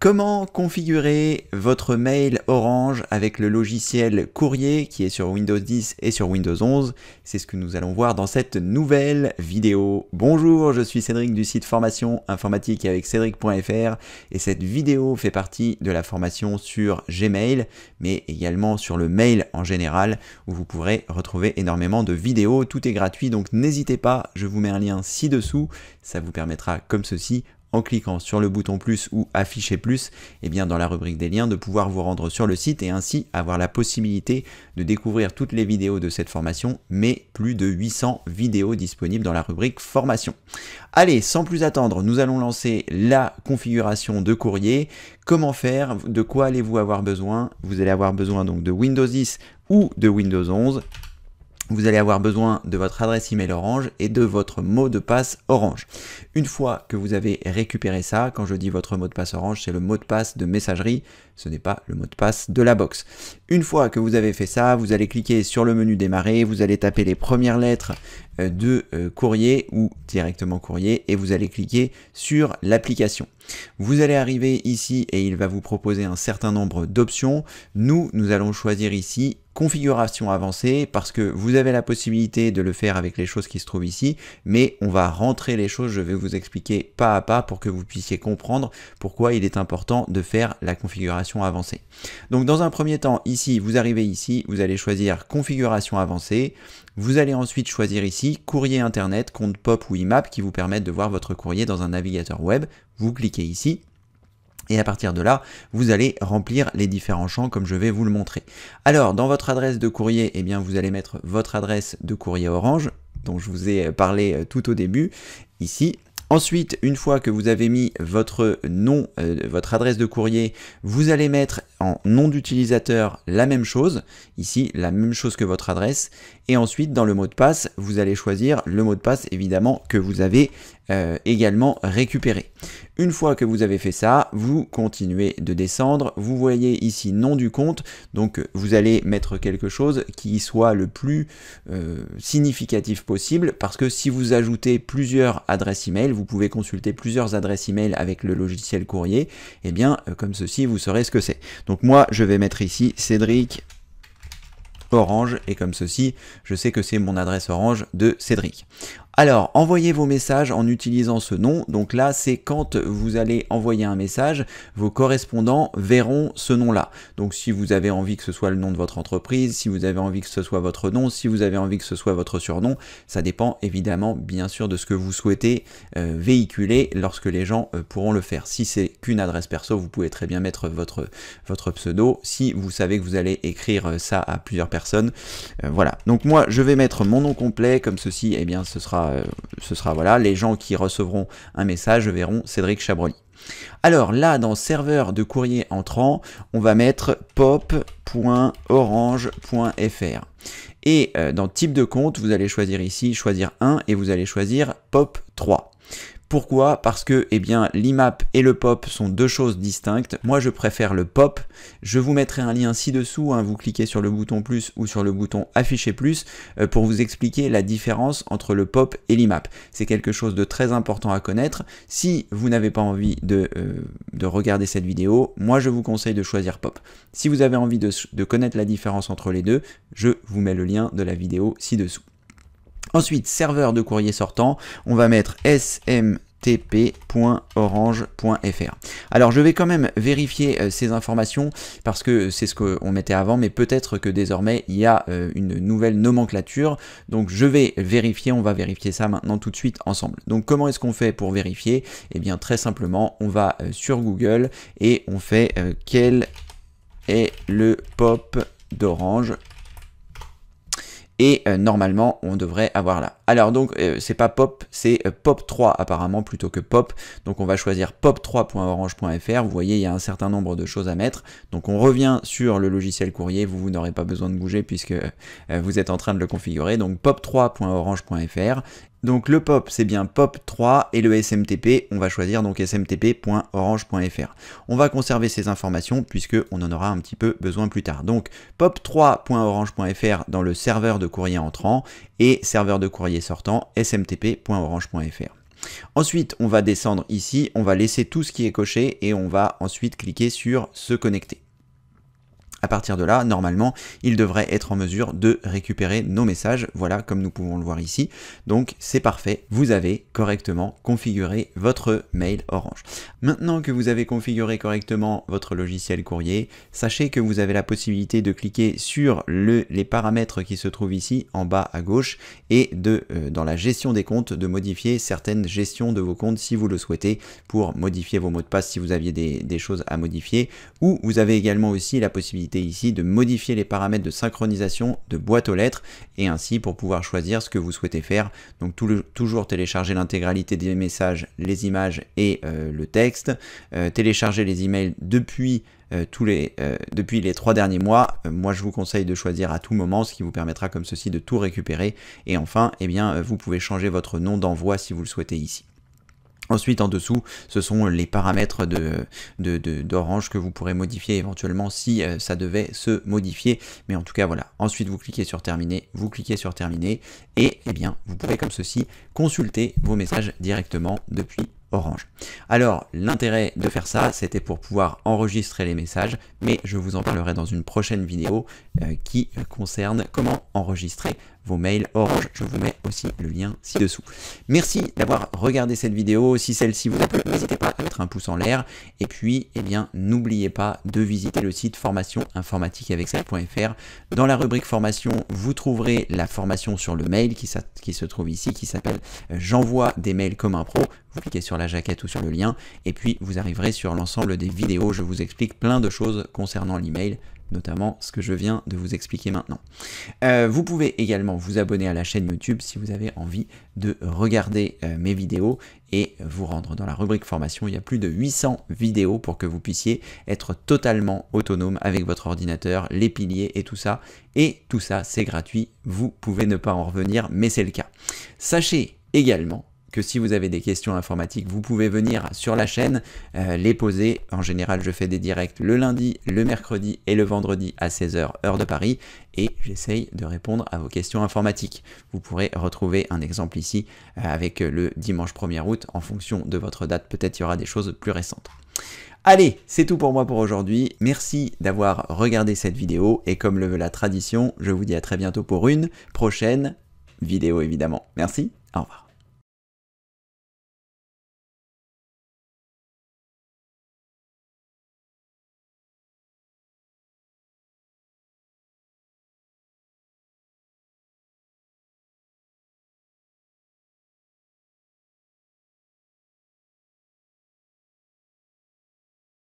Comment configurer votre mail Orange avec le logiciel Courrier qui est sur Windows 10 et sur Windows 11? C'est ce que nous allons voir dans cette nouvelle vidéo. Bonjour, je suis Cédric du site formation informatique avec cédric.fr et cette vidéo fait partie de la formation sur Gmail, mais également sur le mail en général où vous pourrez retrouver énormément de vidéos. Tout est gratuit, donc n'hésitez pas, je vous mets un lien ci-dessous, ça vous permettra comme ceci, en cliquant sur le bouton plus ou afficher plus, et bien dans la rubrique des liens, de pouvoir vous rendre sur le site et ainsi avoir la possibilité de découvrir toutes les vidéos de cette formation, mais plus de 800 vidéos disponibles dans la rubrique formation. Allez, sans plus attendre, nous allons lancer la configuration de Courrier. Comment faire? De quoi allez-vous avoir besoin? Vous allez avoir besoin donc de Windows 10 ou de Windows 11. Vous allez avoir besoin de votre adresse email Orange et de votre mot de passe Orange. Une fois que vous avez récupéré ça, quand je dis votre mot de passe Orange, c'est le mot de passe de messagerie, ce n'est pas le mot de passe de la box. Une fois que vous avez fait ça, vous allez cliquer sur le menu démarrer, vous allez taper les premières lettres de Courrier ou directement Courrier et vous allez cliquer sur l'application. Vous allez arriver ici et il va vous proposer un certain nombre d'options. Nous allons choisir ici configuration avancée parce que vous avez la possibilité de le faire avec les choses qui se trouvent ici, mais on va rentrer les choses, je vais vous expliquer pas à pas pour que vous puissiez comprendre pourquoi il est important de faire la configuration avancée. Donc dans un premier temps, ici, vous arrivez ici, vous allez choisir configuration avancée, vous allez ensuite choisir ici courrier internet, compte POP ou IMAP qui vous permettent de voir votre courrier dans un navigateur web. Vous cliquez ici. Et à partir de là, vous allez remplir les différents champs comme je vais vous le montrer. Alors, dans votre adresse de courrier, eh bien, vous allez mettre votre adresse de courrier Orange, dont je vous ai parlé tout au début, ici. Ensuite, une fois que vous avez mis votre nom, votre adresse de courrier, vous allez mettre en nom d'utilisateur la même chose, ici, la même chose que votre adresse. Et ensuite, dans le mot de passe, vous allez choisir le mot de passe, évidemment, que vous avez également récupéré. Une fois que vous avez fait ça, vous continuez de descendre. Vous voyez ici nom du compte. Donc, vous allez mettre quelque chose qui soit le plus significatif possible parce que si vous ajoutez plusieurs adresses email, vous pouvez consulter plusieurs adresses email avec le logiciel Courrier. Et bien, comme ceci, vous saurez ce que c'est. Donc, moi, je vais mettre ici Cédric Orange et comme ceci, je sais que c'est mon adresse Orange de Cédric. Alors, envoyez vos messages en utilisant ce nom. Donc là, c'est quand vous allez envoyer un message, vos correspondants verront ce nom-là. Donc si vous avez envie que ce soit le nom de votre entreprise, si vous avez envie que ce soit votre nom, si vous avez envie que ce soit votre surnom, ça dépend évidemment bien sûr de ce que vous souhaitez véhiculer lorsque les gens pourront le faire. Si c'est qu'une adresse perso, vous pouvez très bien mettre votre pseudo. Si vous savez que vous allez écrire ça à plusieurs personnes, voilà. Donc moi, je vais mettre mon nom complet comme ceci, eh bien ce sera voilà, les gens qui recevront un message verront Cédric Chabroli. Alors là, dans serveur de courrier entrant, on va mettre pop.orange.fr. Et dans type de compte, vous allez choisir ici, choisir 1 et vous allez choisir POP3. Pourquoi? Parce que eh bien, l'IMAP et le POP sont deux choses distinctes. Moi, je préfère le POP. Je vous mettrai un lien ci-dessous. Hein, vous cliquez sur le bouton plus ou sur le bouton afficher plus pour vous expliquer la différence entre le POP et l'IMAP. C'est quelque chose de très important à connaître. Si vous n'avez pas envie de regarder cette vidéo, moi, je vous conseille de choisir POP. Si vous avez envie de connaître la différence entre les deux, je vous mets le lien de la vidéo ci-dessous. Ensuite, serveur de courrier sortant, on va mettre smtp.orange.fr. Alors, je vais quand même vérifier ces informations parce que c'est ce qu'on mettait avant, mais peut-être que désormais, il y a une nouvelle nomenclature. Donc, je vais vérifier, on va vérifier ça maintenant tout de suite ensemble. Donc, comment est-ce qu'on fait pour vérifier? Eh bien, très simplement, on va sur Google et on fait quel est le POP d'Orange? Et normalement, on devrait avoir là. Alors donc, c'est pas POP, c'est POP3 apparemment plutôt que POP. Donc on va choisir pop3.orange.fr. Vous voyez, il y a un certain nombre de choses à mettre. Donc on revient sur le logiciel Courrier. Vous n'aurez pas besoin de bouger puisque vous êtes en train de le configurer. Donc pop3.orange.fr. Donc le POP, c'est bien POP3 et le SMTP, on va choisir donc smtp.orange.fr. On va conserver ces informations puisque on en aura un petit peu besoin plus tard. Donc pop3.orange.fr dans le serveur de courrier entrant et serveur de courrier sortant smtp.orange.fr. Ensuite, on va descendre ici, on va laisser tout ce qui est coché et on va ensuite cliquer sur se connecter. À partir de là, normalement, il devrait être en mesure de récupérer nos messages, voilà, comme nous pouvons le voir ici. Donc, c'est parfait, vous avez correctement configuré votre mail Orange. Maintenant que vous avez configuré correctement votre logiciel courrier, sachez que vous avez la possibilité de cliquer sur les paramètres qui se trouvent ici, en bas à gauche, et dans la gestion des comptes, de modifier certaines gestions de vos comptes si vous le souhaitez, pour modifier vos mots de passe si vous aviez des choses à modifier, ou vous avez également aussi la possibilité ici de modifier les paramètres de synchronisation de boîte aux lettres et ainsi pour pouvoir choisir ce que vous souhaitez faire. Donc toujours télécharger l'intégralité des messages, les images et le texte, télécharger les emails depuis les 3 derniers mois. Moi je vous conseille de choisir à tout moment, ce qui vous permettra comme ceci de tout récupérer. Et enfin, eh bien, vous pouvez changer votre nom d'envoi si vous le souhaitez ici. Ensuite, en dessous, ce sont les paramètres d'Orange que vous pourrez modifier éventuellement si ça devait se modifier. Mais en tout cas, voilà. Ensuite, vous cliquez sur terminer, vous cliquez sur terminer et eh bien, vous pouvez comme ceci consulter vos messages directement depuis Orange. Alors, l'intérêt de faire ça, c'était pour pouvoir enregistrer les messages, mais je vous en parlerai dans une prochaine vidéo qui concerne comment enregistrer vos mails Orange. Je vous mets aussi le lien ci-dessous. Merci d'avoir regardé cette vidéo. Si celle-ci vous a plu, n'hésitez pas à mettre un pouce en l'air. Et puis, eh bien, n'oubliez pas de visiter le site formation-informatique-avec-excel.fr. Dans la rubrique formation, vous trouverez la formation sur le mail qui se trouve ici, qui s'appelle J'envoie des mails comme un pro. Vous cliquez sur la jaquette ou sur le lien, et puis vous arriverez sur l'ensemble des vidéos. Je vous explique plein de choses concernant l'email, notamment ce que je viens de vous expliquer maintenant. Vous pouvez également vous abonner à la chaîne YouTube si vous avez envie de regarder mes vidéos et vous rendre dans la rubrique formation. Il y a plus de 800 vidéos pour que vous puissiez être totalement autonome avec votre ordinateur, les piliers et tout ça. Et tout ça, c'est gratuit. Vous pouvez ne pas en revenir, mais c'est le cas. Sachez également que si vous avez des questions informatiques, vous pouvez venir sur la chaîne, les poser. En général, je fais des directs le lundi, le mercredi et le vendredi à 16 h heure de Paris et j'essaye de répondre à vos questions informatiques. Vous pourrez retrouver un exemple ici avec le dimanche 1er août. En fonction de votre date, peut-être il y aura des choses plus récentes. Allez, c'est tout pour moi pour aujourd'hui. Merci d'avoir regardé cette vidéo et comme le veut la tradition, je vous dis à très bientôt pour une prochaine vidéo évidemment. Merci, au revoir.